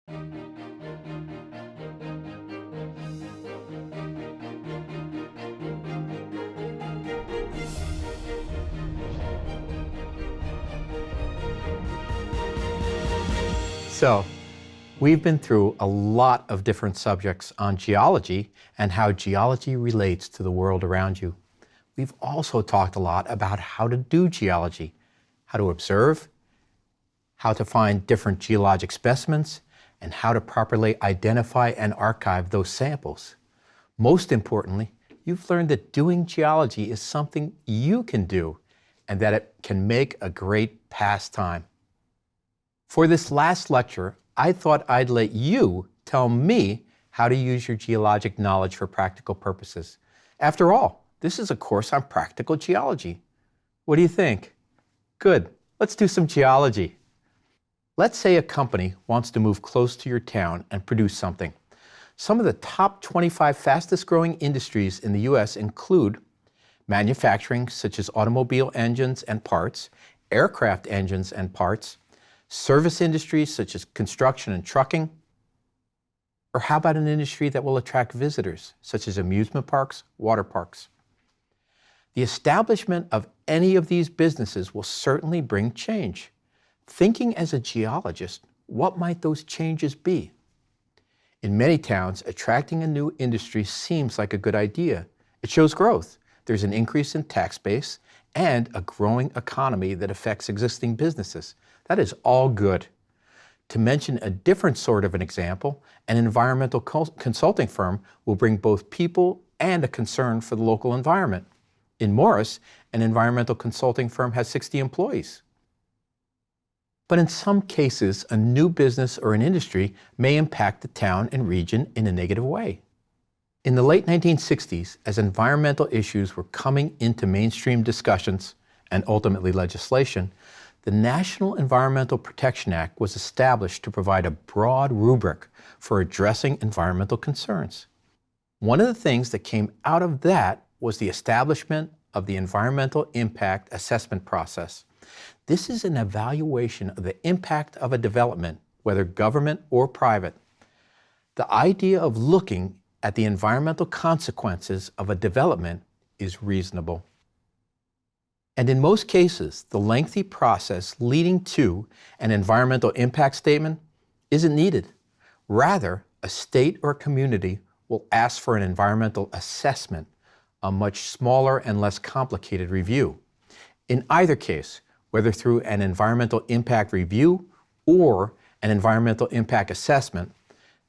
So, we've been through a lot of different subjects on geology and how geology relates to the world around you. We've also talked a lot about how to do geology, how to observe, how to find different geologic specimens, and how to properly identify and archive those samples. Most importantly, you've learned that doing geology is something you can do and that it can make a great pastime. For this last lecture, I thought I'd let you tell me how to use your geologic knowledge for practical purposes. After all, this is a course on practical geology. What do you think? Good. Let's do some geology. Let's say a company wants to move close to your town and produce something. Some of the top 25 fastest growing industries in the US include manufacturing, such as automobile engines and parts, aircraft engines and parts, service industries such as construction and trucking, or how about an industry that will attract visitors, such as amusement parks, water parks? The establishment of any of these businesses will certainly bring change. Thinking as a geologist, what might those changes be? In many towns, attracting a new industry seems like a good idea. It shows growth. There's an increase in tax base and a growing economy that affects existing businesses. That is all good. To mention a different sort of an example, an environmental consulting firm will bring both people and a concern for the local environment. In Morris, an environmental consulting firm has 60 employees. But in some cases, a new business or an industry may impact the town and region in a negative way. In the late 1960s, as environmental issues were coming into mainstream discussions and ultimately legislation, the National Environmental Protection Act was established to provide a broad rubric for addressing environmental concerns. One of the things that came out of that was the establishment of the Environmental Impact Assessment process. This is an evaluation of the impact of a development, whether government or private. The idea of looking at the environmental consequences of a development is reasonable. And in most cases, the lengthy process leading to an environmental impact statement isn't needed. Rather, a state or community will ask for an environmental assessment, a much smaller and less complicated review. In either case, whether through an environmental impact review or an environmental impact assessment,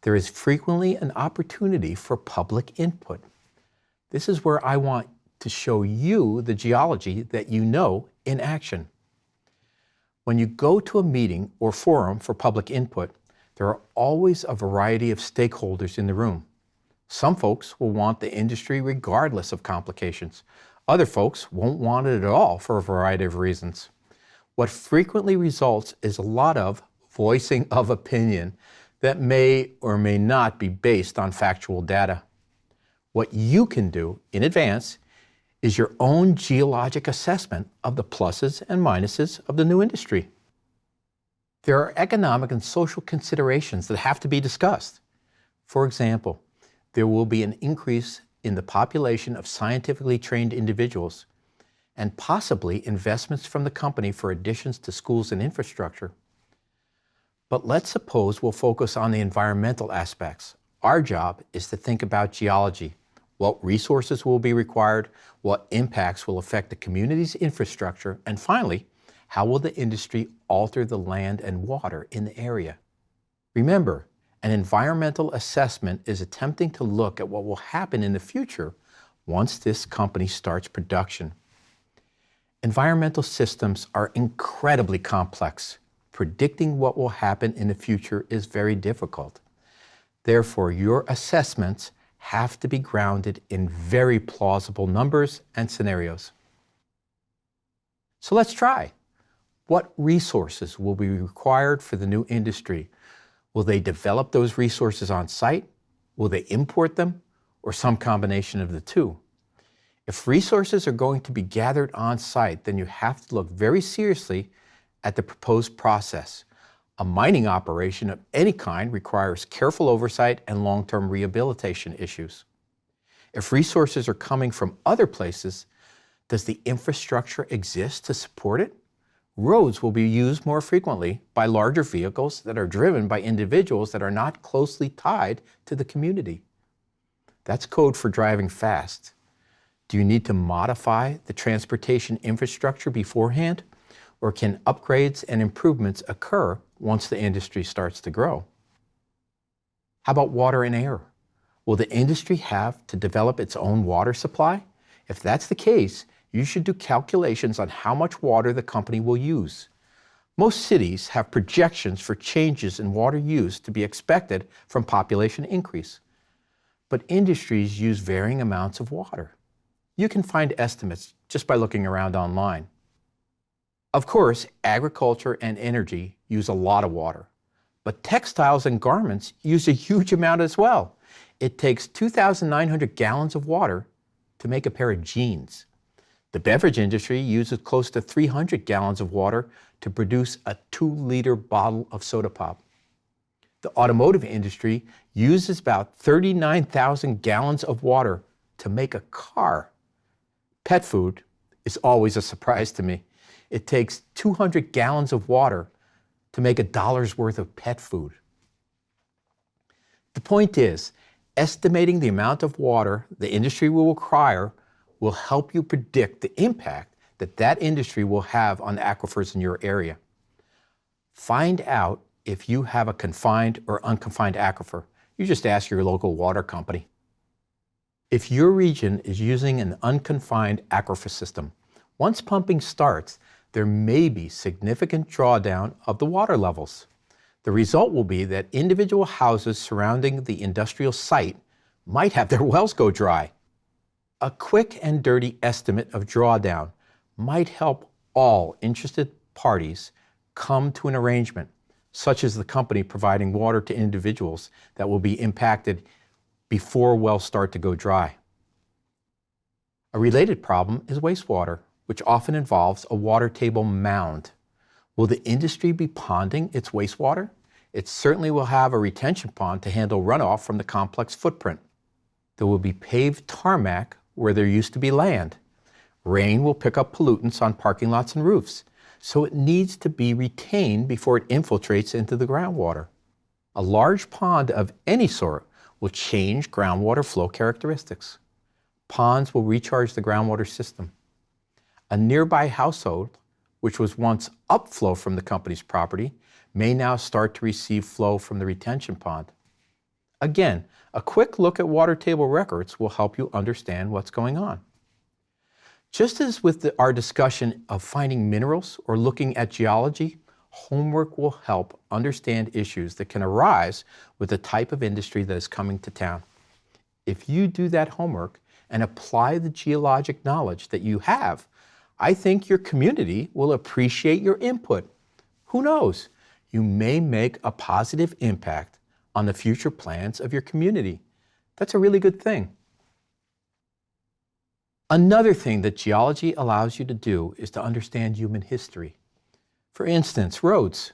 there is frequently an opportunity for public input. This is where I want to show you the geology that you know in action. When you go to a meeting or forum for public input, there are always a variety of stakeholders in the room. Some folks will want the industry regardless of complications. Other folks won't want it at all for a variety of reasons. What frequently results is a lot of voicing of opinion that may or may not be based on factual data. What you can do in advance is your own geologic assessment of the pluses and minuses of the new industry. There are economic and social considerations that have to be discussed. For example, there will be an increase in the population of scientifically trained individuals and possibly investments from the company for additions to schools and infrastructure. But let's suppose we'll focus on the environmental aspects. Our job is to think about geology. What resources will be required, what impacts will affect the community's infrastructure, and finally, how will the industry alter the land and water in the area? Remember, an environmental assessment is attempting to look at what will happen in the future once this company starts production. Environmental systems are incredibly complex. Predicting what will happen in the future is very difficult. Therefore, your assessments have to be grounded in very plausible numbers and scenarios. So let's try. What resources will be required for the new industry? Will they develop those resources on site? Will they import them? Or some combination of the two? If resources are going to be gathered on site, then you have to look very seriously at the proposed process. A mining operation of any kind requires careful oversight and long-term rehabilitation issues. If resources are coming from other places, does the infrastructure exist to support it? Roads will be used more frequently by larger vehicles that are driven by individuals that are not closely tied to the community. That's code for driving fast. Do you need to modify the transportation infrastructure beforehand, or can upgrades and improvements occur once the industry starts to grow? How about water and air? Will the industry have to develop its own water supply? If that's the case, you should do calculations on how much water the company will use. Most cities have projections for changes in water use to be expected from population increase. But industries use varying amounts of water. You can find estimates just by looking around online. Of course, agriculture and energy use a lot of water, but textiles and garments use a huge amount as well. It takes 2,900 gallons of water to make a pair of jeans. The beverage industry uses close to 300 gallons of water to produce a 2-liter bottle of soda pop. The automotive industry uses about 39,000 gallons of water to make a car. Pet food is always a surprise to me. It takes 200 gallons of water to make $1 worth of pet food. The point is, estimating the amount of water the industry will require will help you predict the impact that industry will have on the aquifers in your area. Find out if you have a confined or unconfined aquifer. You just ask your local water company. If your region is using an unconfined aquifer system, once pumping starts, there may be significant drawdown of the water levels. The result will be that individual houses surrounding the industrial site might have their wells go dry. A quick and dirty estimate of drawdown might help all interested parties come to an arrangement, such as the company providing water to individuals that will be impacted before wells start to go dry. A related problem is wastewater, which often involves a water table mound. Will the industry be ponding its wastewater? It certainly will have a retention pond to handle runoff from the complex footprint. There will be paved tarmac where there used to be land. Rain will pick up pollutants on parking lots and roofs, so it needs to be retained before it infiltrates into the groundwater. A large pond of any sort will change groundwater flow characteristics. Ponds will recharge the groundwater system. A nearby household, which was once upflow from the company's property, may now start to receive flow from the retention pond. Again, a quick look at water table records will help you understand what's going on. Just as with our discussion of finding minerals or looking at geology, homework will help understand issues that can arise with the type of industry that is coming to town. If you do that homework and apply the geologic knowledge that you have, I think your community will appreciate your input. Who knows? You may make a positive impact on the future plans of your community. That's a really good thing. Another thing that geology allows you to do is to understand human history. For instance, roads.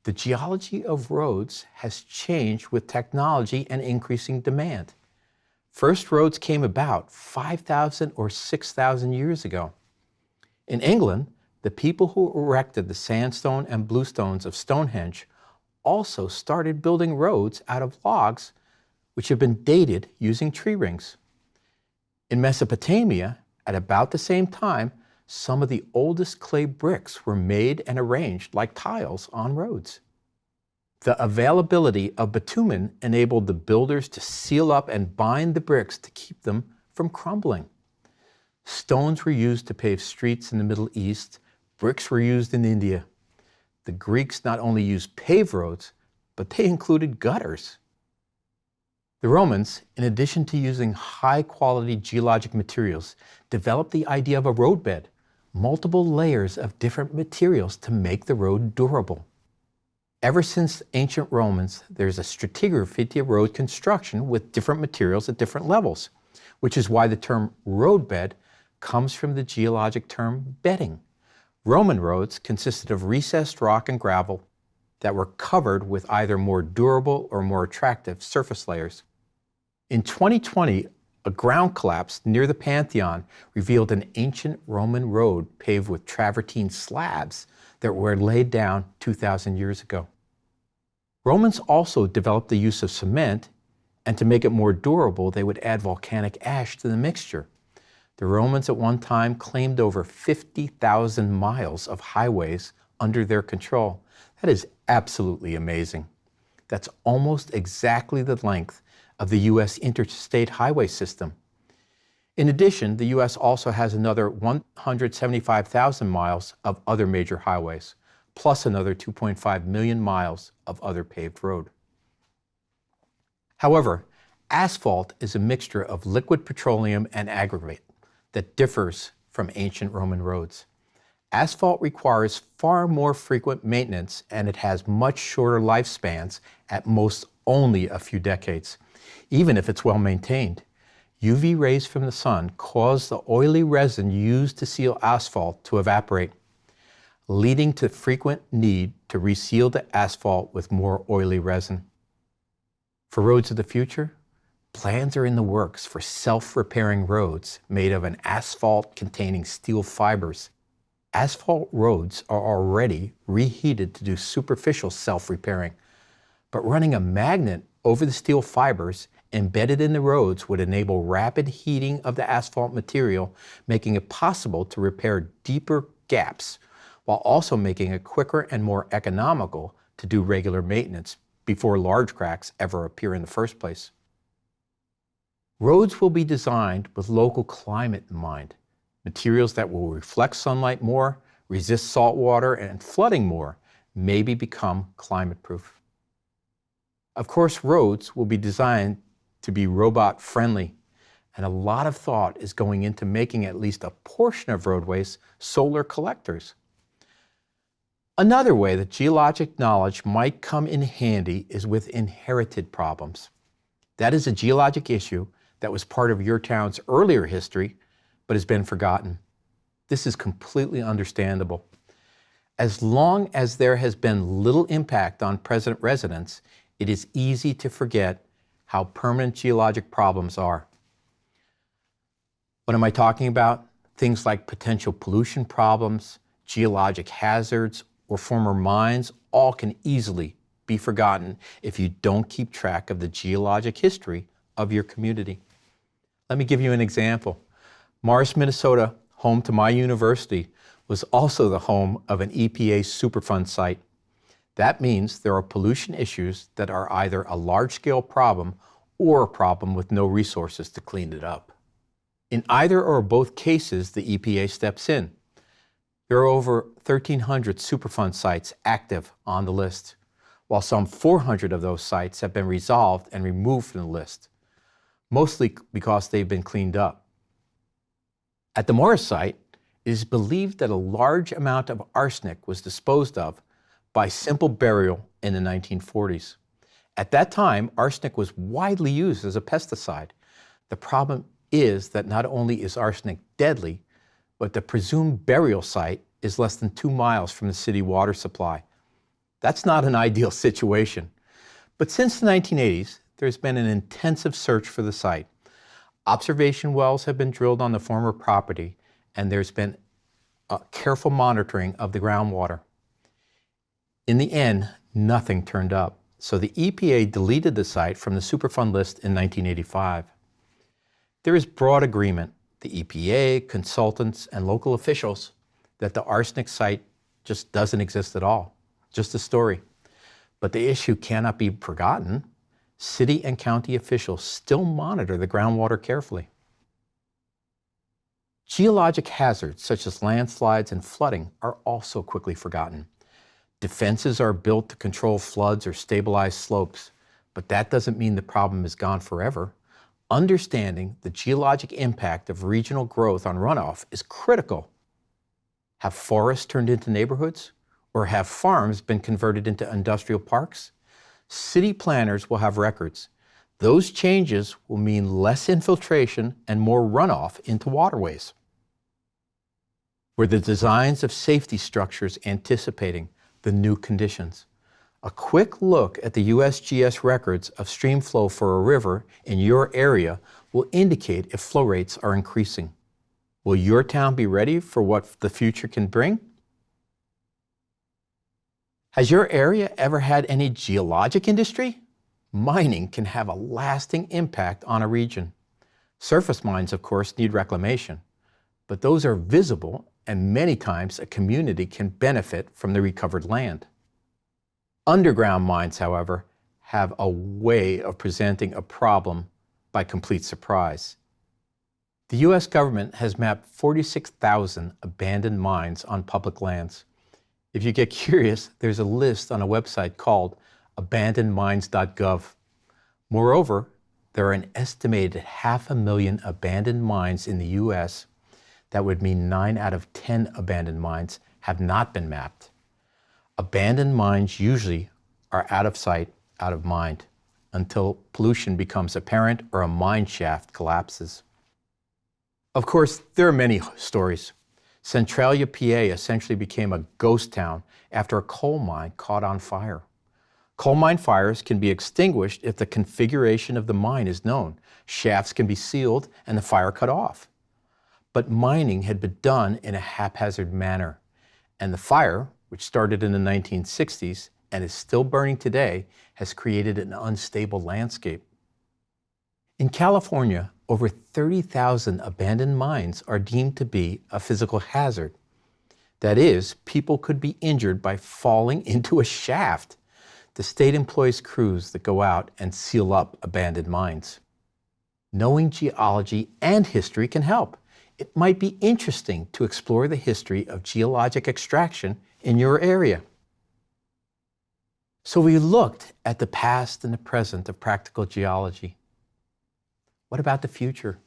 The geology of roads has changed with technology and increasing demand. First roads came about 5,000 or 6,000 years ago. In England, the people who erected the sandstone and bluestones of Stonehenge also started building roads out of logs which have been dated using tree rings. In Mesopotamia, at about the same time, some of the oldest clay bricks were made and arranged like tiles on roads. The availability of bitumen enabled the builders to seal up and bind the bricks to keep them from crumbling. Stones were used to pave streets in the Middle East. Bricks were used in India. The Greeks not only used paved roads, but they included gutters. The Romans, in addition to using high-quality geologic materials, developed the idea of a roadbed, multiple layers of different materials to make the road durable. Ever since ancient Romans, there's a stratigraphy of road construction with different materials at different levels, which is why the term roadbed comes from the geologic term bedding. Roman roads consisted of recessed rock and gravel. that were covered with either more durable or more attractive surface layers. In 2020, a ground collapse near the Pantheon revealed an ancient Roman road paved with travertine slabs that were laid down 2,000 years ago. Romans also developed the use of cement, and to make it more durable, they would add volcanic ash to the mixture. The Romans at one time claimed over 50,000 miles of highways under their control. That is absolutely amazing. That's almost exactly the length of the U.S. interstate highway system. In addition, the U.S. also has another 175,000 miles of other major highways, plus another 2.5 million miles of other paved road. However, asphalt is a mixture of liquid petroleum and aggregate that differs from ancient Roman roads. Asphalt requires far more frequent maintenance, and it has much shorter lifespans, at most only a few decades, even if it's well maintained. UV rays from the sun cause the oily resin used to seal asphalt to evaporate, leading to frequent need to reseal the asphalt with more oily resin. For roads of the future, plans are in the works for self-repairing roads made of an asphalt containing steel fibers. Asphalt roads are already reheated to do superficial self-repairing, but running a magnet over the steel fibers embedded in the roads would enable rapid heating of the asphalt material, making it possible to repair deeper gaps, while also making it quicker and more economical to do regular maintenance before large cracks ever appear in the first place. Roads will be designed with local climate in mind. Materials that will reflect sunlight more, resist salt water and flooding more, maybe become climate-proof. Of course, roads will be designed to be robot-friendly, and a lot of thought is going into making at least a portion of roadways solar collectors. Another way that geologic knowledge might come in handy is with inherited problems. That is a geologic issue that was part of your town's earlier history, but has been forgotten. This is completely understandable. As long as there has been little impact on present residents, it is easy to forget how permanent geologic problems are. What am I talking about? Things like potential pollution problems, geologic hazards, or former mines all can easily be forgotten if you don't keep track of the geologic history of your community. Let me give you an example. Morris, Minnesota, home to my university, was also the home of an EPA Superfund site. That means there are pollution issues that are either a large-scale problem or a problem with no resources to clean it up. In either or both cases, the EPA steps in. There are over 1,300 Superfund sites active on the list, while some 400 of those sites have been resolved and removed from the list, mostly because they've been cleaned up. At the Morris site, it is believed that a large amount of arsenic was disposed of by simple burial in the 1940s. At that time, arsenic was widely used as a pesticide. The problem is that not only is arsenic deadly, but the presumed burial site is less than 2 miles from the city water supply. That's not an ideal situation. But since the 1980s, there's been an intensive search for the site. Observation wells have been drilled on the former property, and there's been a careful monitoring of the groundwater. In the end, nothing turned up, so the EPA deleted the site from the Superfund list in 1985. There is broad agreement, the EPA, consultants, and local officials, that the arsenic site just doesn't exist at all, just a story. But the issue cannot be forgotten. City and county officials still monitor the groundwater carefully. Geologic hazards such as landslides and flooding are also quickly forgotten. Defenses are built to control floods or stabilize slopes, but that doesn't mean the problem is gone forever. Understanding the geologic impact of regional growth on runoff is critical. Have forests turned into neighborhoods? Or have farms been converted into industrial parks? City planners will have records. Those changes will mean less infiltration and more runoff into waterways. Were the designs of safety structures anticipating the new conditions? A quick look at the USGS records of stream flow for a river in your area will indicate if flow rates are increasing. Will your town be ready for what the future can bring? Has your area ever had any geologic industry? Mining can have a lasting impact on a region. Surface mines, of course, need reclamation, but those are visible and many times a community can benefit from the recovered land. Underground mines, however, have a way of presenting a problem by complete surprise. The U.S. government has mapped 46,000 abandoned mines on public lands. If you get curious, there's a list on a website called abandonedmines.gov. Moreover, there are an estimated 500,000 abandoned mines in the U.S. That would mean 9 out of 10 abandoned mines have not been mapped. Abandoned mines usually are out of sight, out of mind, until pollution becomes apparent or a mine shaft collapses. Of course, there are many stories. Centralia, PA essentially became a ghost town after a coal mine caught on fire. Coal mine fires can be extinguished if the configuration of the mine is known. Shafts can be sealed and the fire cut off. But mining had been done in a haphazard manner, and the fire, which started in the 1960s and is still burning today, has created an unstable landscape. In California, over 30,000 abandoned mines are deemed to be a physical hazard. That is, people could be injured by falling into a shaft. The state employs crews that go out and seal up abandoned mines. Knowing geology and history can help. It might be interesting to explore the history of geologic extraction in your area. So we looked at the past and the present of practical geology. What about the future?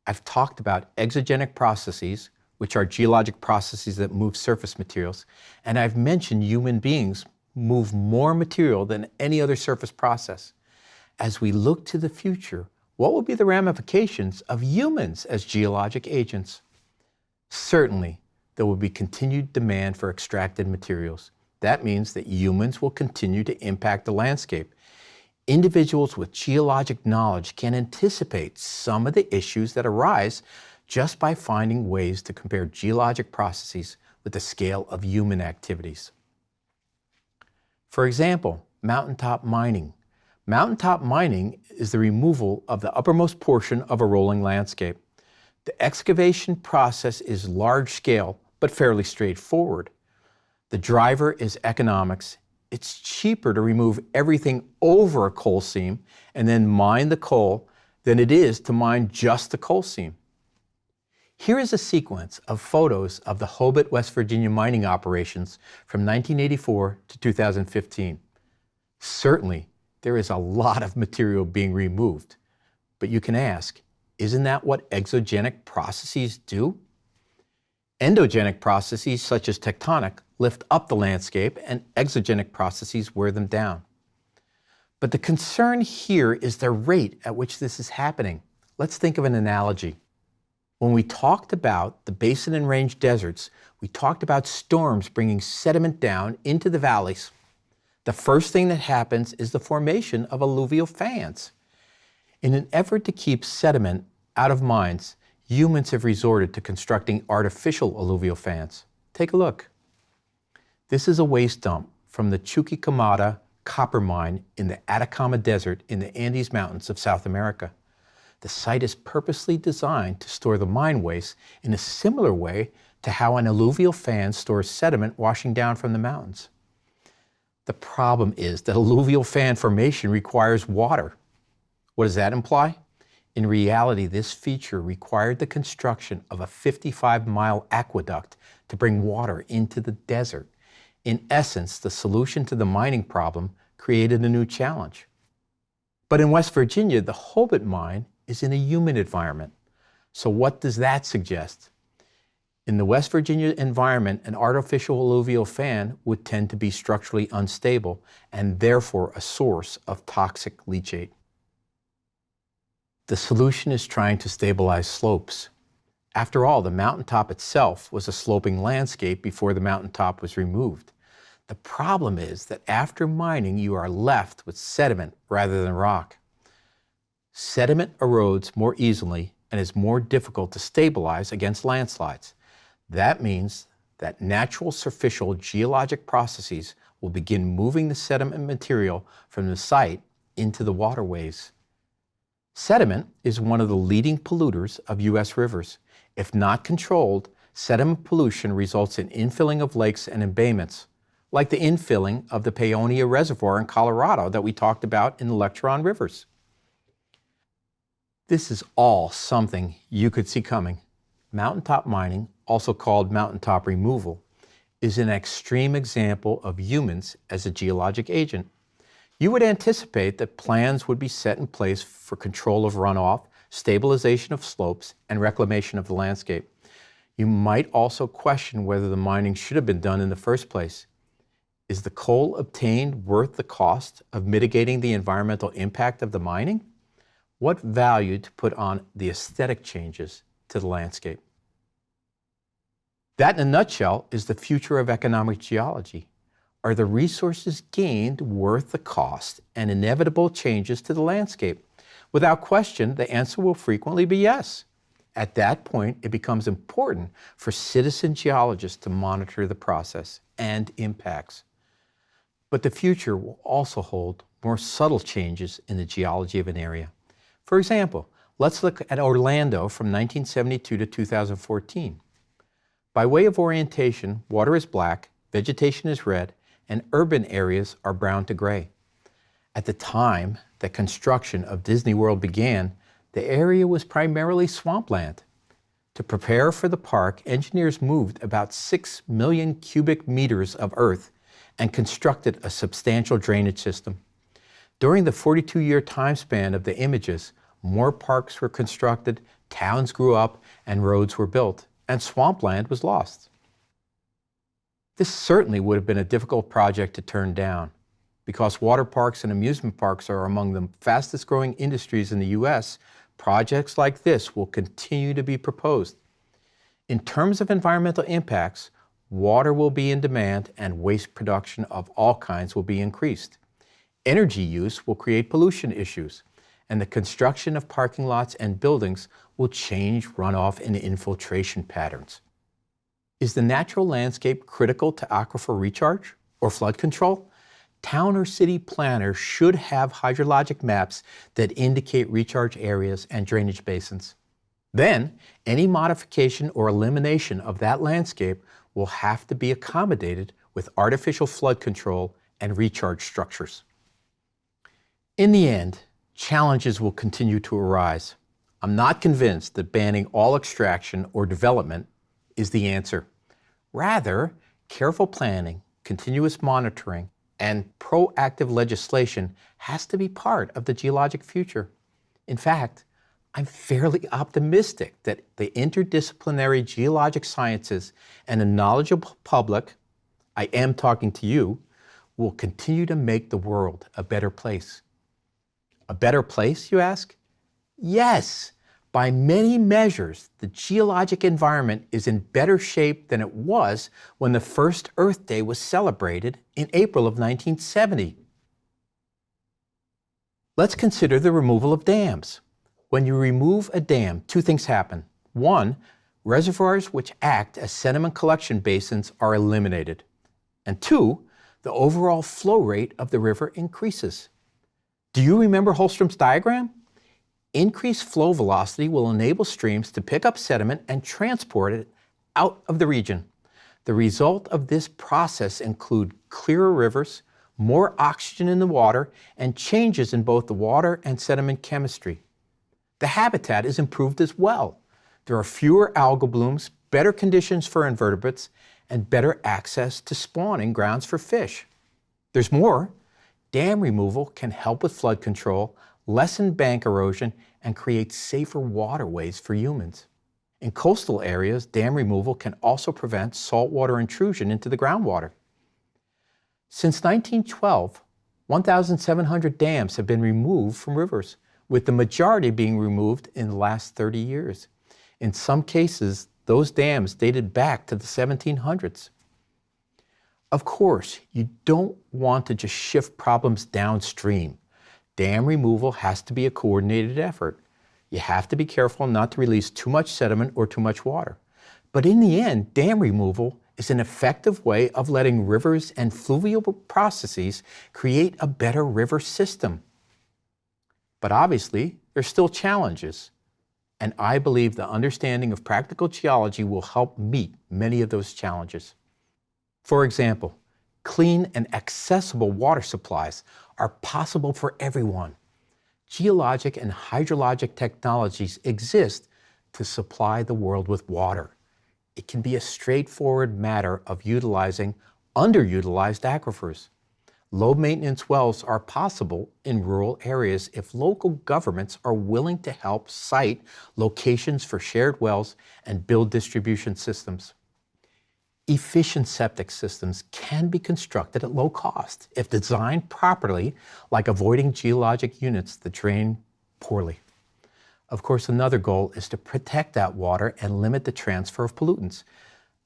I've talked about exogenic processes, which are geologic processes that move surface materials, and I've mentioned human beings move more material than any other surface process. As we look to the future, what will be the ramifications of humans as geologic agents? Certainly, there will be continued demand for extracted materials. That means that humans will continue to impact the landscape. Individuals with geologic knowledge can anticipate some of the issues that arise just by finding ways to compare geologic processes with the scale of human activities. For example, mountaintop mining. Mountaintop mining is the removal of the uppermost portion of a rolling landscape. The excavation process is large scale, but fairly straightforward. The driver is economics. It's cheaper to remove everything over a coal seam and then mine the coal than it is to mine just the coal seam. Here is a sequence of photos of the Hobart, West Virginia mining operations from 1984 to 2015. Certainly, there is a lot of material being removed, but you can ask, isn't that what exogenic processes do? Endogenic processes such as tectonic lift up the landscape and exogenic processes wear them down. But the concern here is the rate at which this is happening. Let's think of an analogy. When we talked about the basin and range deserts, we talked about storms bringing sediment down into the valleys. The first thing that happens is the formation of alluvial fans. In an effort to keep sediment out of mines, humans have resorted to constructing artificial alluvial fans. Take a look. This is a waste dump from the Chuquicamata copper mine in the Atacama Desert in the Andes Mountains of South America. The site is purposely designed to store the mine waste in a similar way to how an alluvial fan stores sediment washing down from the mountains. The problem is that alluvial fan formation requires water. What does that imply? In reality, this feature required the construction of a 55-mile aqueduct to bring water into the desert. In essence, the solution to the mining problem created a new challenge. But in West Virginia, the Hobart mine is in a humid environment. So what does that suggest? In the West Virginia environment, an artificial alluvial fan would tend to be structurally unstable and therefore a source of toxic leachate. The solution is trying to stabilize slopes. After all, the mountaintop itself was a sloping landscape before the mountaintop was removed. The problem is that after mining, you are left with sediment rather than rock. Sediment erodes more easily and is more difficult to stabilize against landslides. That means that natural superficial geologic processes will begin moving the sediment material from the site into the waterways. Sediment is one of the leading polluters of U.S. rivers. If not controlled, sediment pollution results in infilling of lakes and embayments, like the infilling of the Paonia Reservoir in Colorado that we talked about in the lecture on rivers. This is all something you could see coming. Mountaintop mining, also called mountaintop removal, is an extreme example of humans as a geologic agent. You would anticipate that plans would be set in place for control of runoff, stabilization of slopes, and reclamation of the landscape. You might also question whether the mining should have been done in the first place. Is the coal obtained worth the cost of mitigating the environmental impact of the mining? What value to put on the aesthetic changes to the landscape? That, in a nutshell, is the future of economic geology. Are the resources gained worth the cost and inevitable changes to the landscape? Without question, the answer will frequently be yes. At that point, it becomes important for citizen geologists to monitor the process and impacts. But the future will also hold more subtle changes in the geology of an area. For example, let's look at Orlando from 1972 to 2014. By way of orientation, water is black, vegetation is red, and urban areas are brown to gray. At the time that construction of Disney World began, the area was primarily swampland. To prepare for the park, engineers moved about 6 million cubic meters of earth and constructed a substantial drainage system. During the 42-year time span of the images, more parks were constructed, towns grew up, and roads were built, and swampland was lost. This certainly would have been a difficult project to turn down. Because water parks and amusement parks are among the fastest growing industries in the U.S., projects like this will continue to be proposed. In terms of environmental impacts, water will be in demand and waste production of all kinds will be increased. Energy use will create pollution issues, and the construction of parking lots and buildings will change runoff and infiltration patterns. Is the natural landscape critical to aquifer recharge or flood control? Town or city planners should have hydrologic maps that indicate recharge areas and drainage basins. Then, any modification or elimination of that landscape will have to be accommodated with artificial flood control and recharge structures. In the end, challenges will continue to arise. I'm not convinced that banning all extraction or development is the answer. Rather, careful planning, continuous monitoring, and proactive legislation has to be part of the geologic future. In fact, I'm fairly optimistic that the interdisciplinary geologic sciences and a knowledgeable public, I am talking to you, will continue to make the world a better place. A better place, you ask? Yes! By many measures, the geologic environment is in better shape than it was when the first Earth Day was celebrated in April of 1970. Let's consider the removal of dams. When you remove a dam, two things happen. One, reservoirs which act as sediment collection basins are eliminated. And two, the overall flow rate of the river increases. Do you remember Holstrom's diagram? Increased flow velocity will enable streams to pick up sediment and transport it out of the region. The result of this process include clearer rivers, more oxygen in the water, and changes in both the water and sediment chemistry. The habitat is improved as well. There are fewer algal blooms, better conditions for invertebrates, and better access to spawning grounds for fish. There's more. Dam removal can help with flood control, lessen bank erosion, and create safer waterways for humans. In coastal areas, dam removal can also prevent saltwater intrusion into the groundwater. Since 1912, 1,700 dams have been removed from rivers, with the majority being removed in the last 30 years. In some cases, those dams dated back to the 1700s. Of course, you don't want to just shift problems downstream. Dam removal has to be a coordinated effort. You have to be careful not to release too much sediment or too much water. But in the end, dam removal is an effective way of letting rivers and fluvial processes create a better river system. But obviously, there's still challenges. And I believe the understanding of practical geology will help meet many of those challenges. For example, clean and accessible water supplies are possible for everyone. Geologic and hydrologic technologies exist to supply the world with water. It can be a straightforward matter of utilizing underutilized aquifers. Low-maintenance wells are possible in rural areas if local governments are willing to help site locations for shared wells and build distribution systems. Efficient septic systems can be constructed at low cost if designed properly, like avoiding geologic units that drain poorly. Of course, another goal is to protect that water and limit the transfer of pollutants.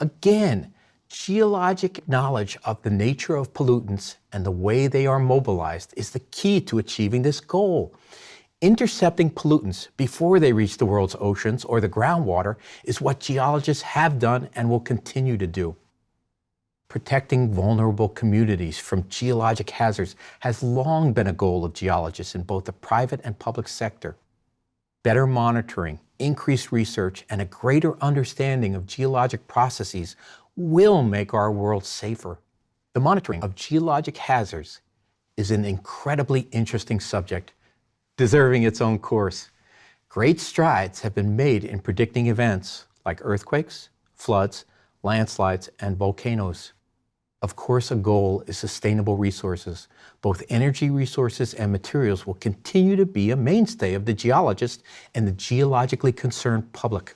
Again, geologic knowledge of the nature of pollutants and the way they are mobilized is the key to achieving this goal. Intercepting pollutants before they reach the world's oceans or the groundwater is what geologists have done and will continue to do. Protecting vulnerable communities from geologic hazards has long been a goal of geologists in both the private and public sector. Better monitoring, increased research, and a greater understanding of geologic processes will make our world safer. The monitoring of geologic hazards is an incredibly interesting subject, deserving its own course. Great strides have been made in predicting events like earthquakes, floods, landslides, and volcanoes. Of course, a goal is sustainable resources. Both energy resources and materials will continue to be a mainstay of the geologist and the geologically concerned public.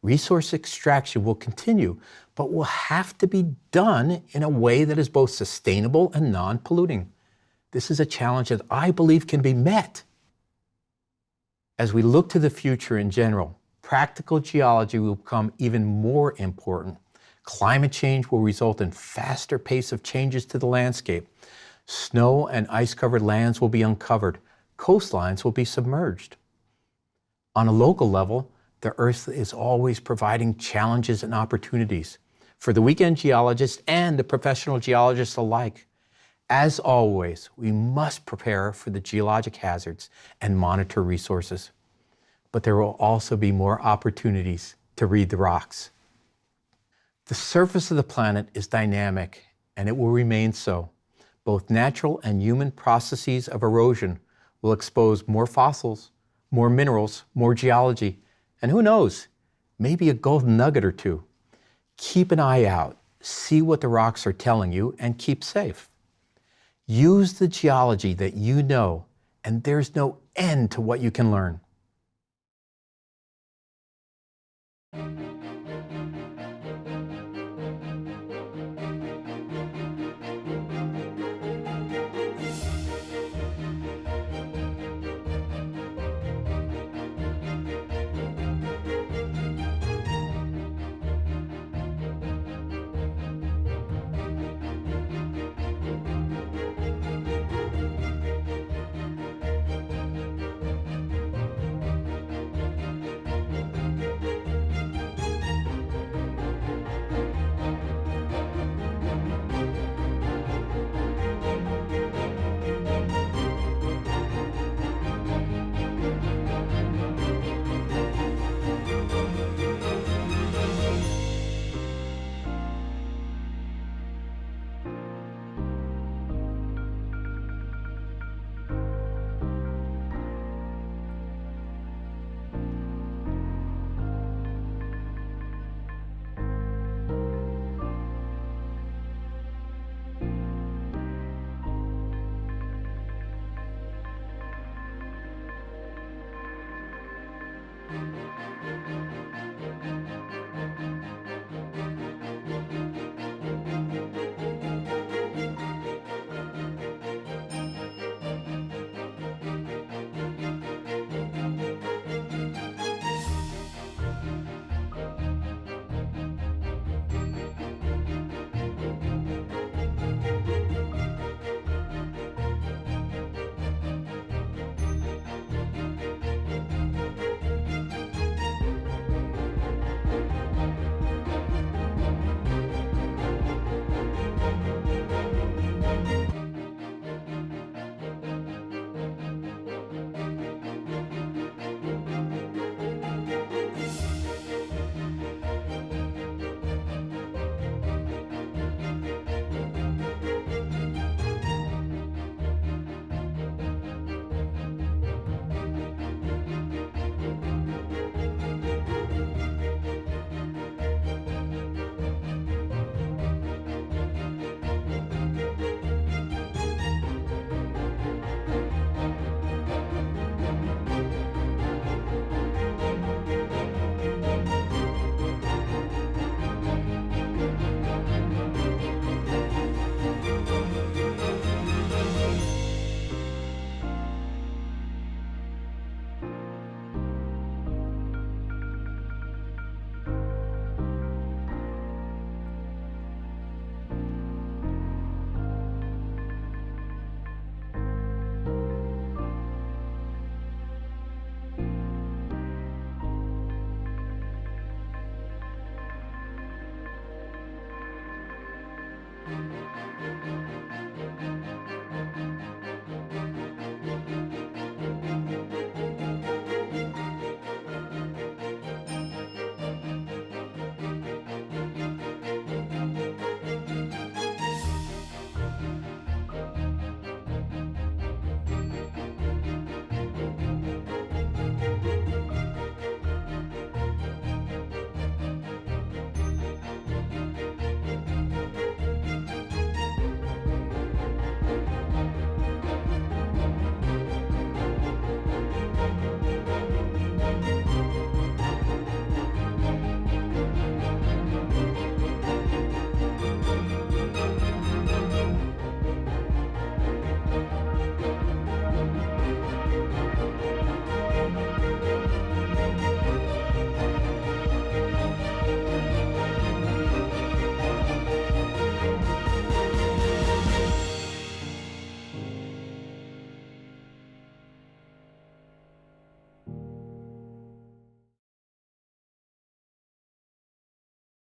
Resource extraction will continue, but will have to be done in a way that is both sustainable and non-polluting. This is a challenge that I believe can be met. As we look to the future in general, practical geology will become even more important. Climate change will result in faster pace of changes to the landscape. Snow and ice-covered lands will be uncovered. Coastlines will be submerged. On a local level, the Earth is always providing challenges and opportunities for the weekend geologist and the professional geologist alike. As always, we must prepare for the geologic hazards and monitor resources. But there will also be more opportunities to read the rocks. The surface of the planet is dynamic, and it will remain so. Both natural and human processes of erosion will expose more fossils, more minerals, more geology, and who knows, maybe a golden nugget or two. Keep an eye out, see what the rocks are telling you, and keep safe. Use the geology that you know, and there's no end to what you can learn.